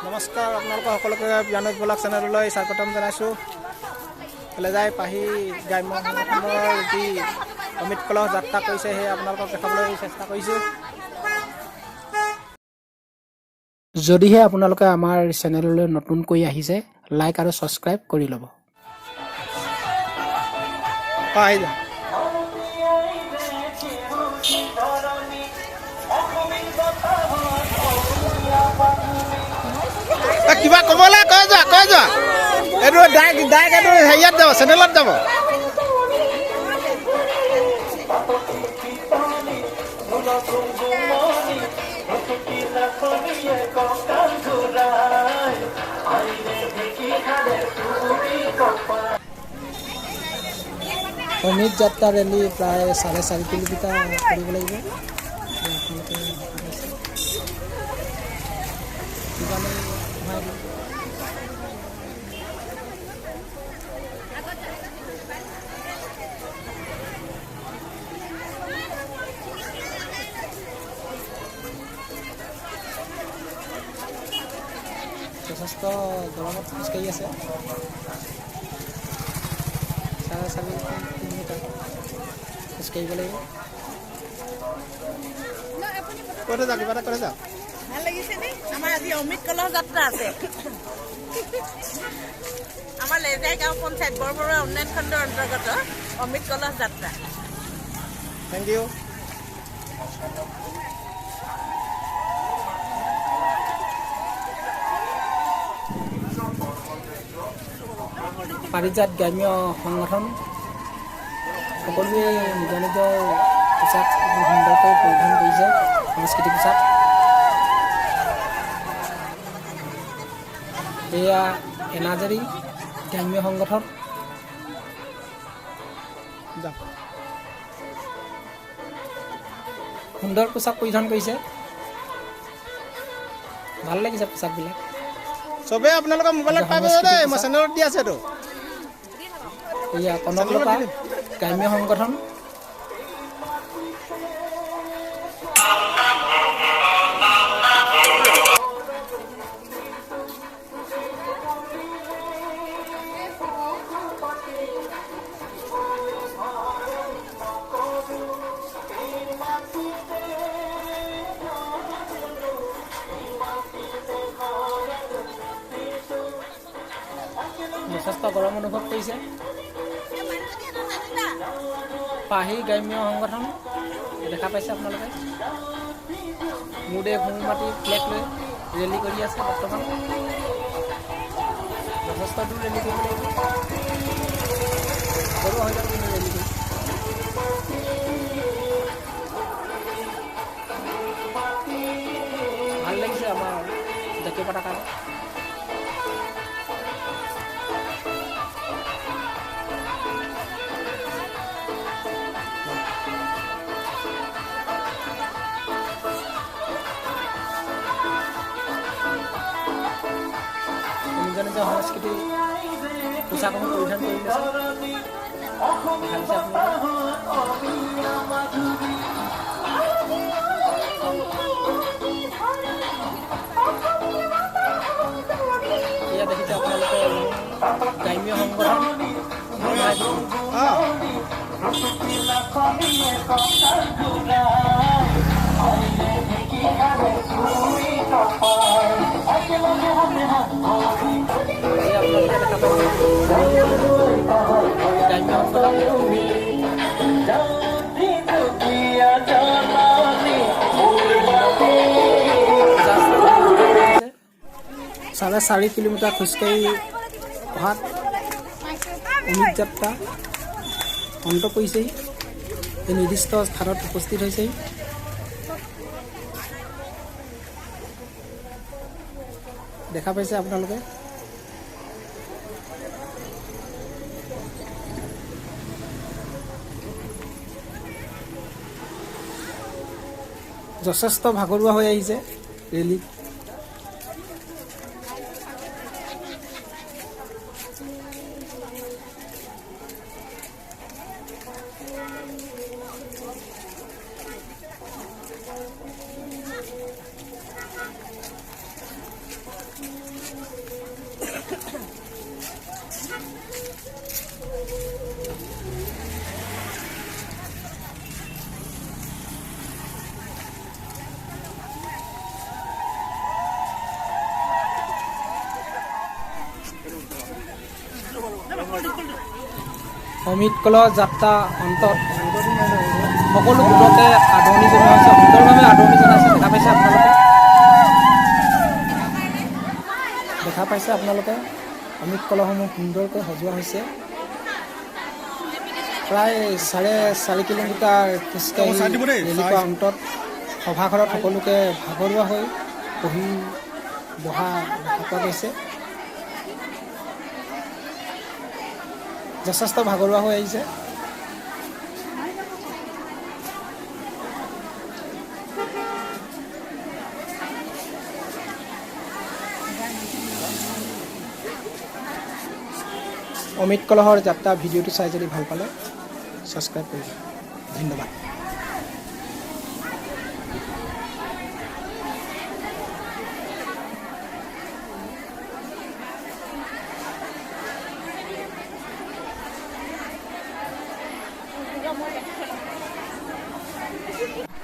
নমস্কাৰ আপোনালোক সকলোকে বিয়ানোদ ব্লগ চেনেললৈ স্বাগতম জনাইছোঁ। ফালে যাই পাহি গ্ৰাম্য সংগঠনৰ যি অমৃত কলহ যাত্ৰা কৰিছে সেই আপোনালোকক দেখাবলৈ চেষ্টা কৰিছোঁ। যদিহে আপোনালোকে আমাৰ চেনেললৈ নতুনকৈ আহিছে লাইক আৰু ছাবস্ক্ৰাইব কৰি ল'ব। কিবা ক'বলৈ কৈ যোৱা এইটো ডাইৰেক্ট এইটো হেৰিয়াত যাব, চেনেলত যাব। অমৃত যাত্ৰা ৰেলী প্ৰায় 4.5 কিলোমিটাৰ কৰিব লাগিব। যথেষ্ট গৰমত খোজকাঢ়ি আছে। 4.5 কিলোমিটাৰ খোজকাঢ়িব লাগিব। ক'ত যা কিবা এটা কৰে যা ভাল লাগিছে নে? আমাৰ আজি অমৃত কলহ যাত্ৰা আছে। আমাৰ লেজাই গাঁও পঞ্চায়ত বৰবৰুৱা উন্নয়ন খণ্ডৰ অন্তৰ্গত অমৃত কলহ যাত্ৰা। Thank U. পাৰিজাত গ্ৰাম্য সংগঠন সকলোৱে নিজৰ নিজৰ পোচাক সুন্দৰকৈ পৰিধান কৰিছে, সাংস্কৃতিক পোচাক। এয়া এনাজৰী গ্ৰাম্য সংগঠন। সুন্দৰ পোচাক পৰিধান কৰিছে, ভাল লাগিছে পোচাকবিলাক। চবেই আপোনালোকৰ মোবাইলত পাব দেই, মই চেনেলত দি আছেতো। এয়া কনকলতা গ্ৰাম্য সংগঠন। যথেষ্ট গৰম অনুভৱ কৰিছে। পাহি গ্ৰাম্য সংগঠন দেখা পাইছে আপোনালোকে। মূৰে ঘুম মাটি ফ্লেগ লৈ ৰেলী কৰি আছে বৰ্তমান। যথেষ্ট দূৰ ৰেলী কৰিব লাগিব, সৰু হৈ যাব কিন্তু ৰেলী কৰি। ভাল লাগিছে আমাৰ জাতীয় পতাকা। নিজৰ নিজৰ সংস্কৃতি পোচাকসমূহ পৰিধান কৰি আছে। এয়া দেখিছে আপোনালোকে গ্ৰাম্য সংগঠন। চাৰে 4 কিলোমিটাৰ খোজকাঢ়ি অহাত অমৃত যাত্ৰা অন্ত পৰিছেহি। এই নিৰ্দিষ্ট স্থানত উপস্থিত হৈছেহি। দেখা পাইছে আপোনালোকে। যথেষ্ট ভাগৰুৱা হৈ আহিছে ৰেলীত। অমিত কলহ যাত্ৰা অন্তত সকলো গোটকে আদৰণি জনোৱা হৈছে, সুন্দৰভাৱে আদৰণি জনাইছে। দেখা পাইছে আপোনালোকে অমিত কলহসমূহ সুন্দৰকৈ সজোৱা হৈছে। প্ৰায় 4.5 কিলোমিটাৰ খোজকাঢ়ি ৰেলী কৰা অন্তত সভাঘৰত সকলোকে ভাগৰুৱা হৈ বহা দেখা পোৱা গৈছে। যথেষ্ট ভাগৰুৱা হৈ আহিছে। অমিত কলহৰ যাত্ৰা ভিডিঅ'টো চাই যদি ভাল পালে ছাবস্ক্ৰাইব কৰিব। ধন্যবাদ।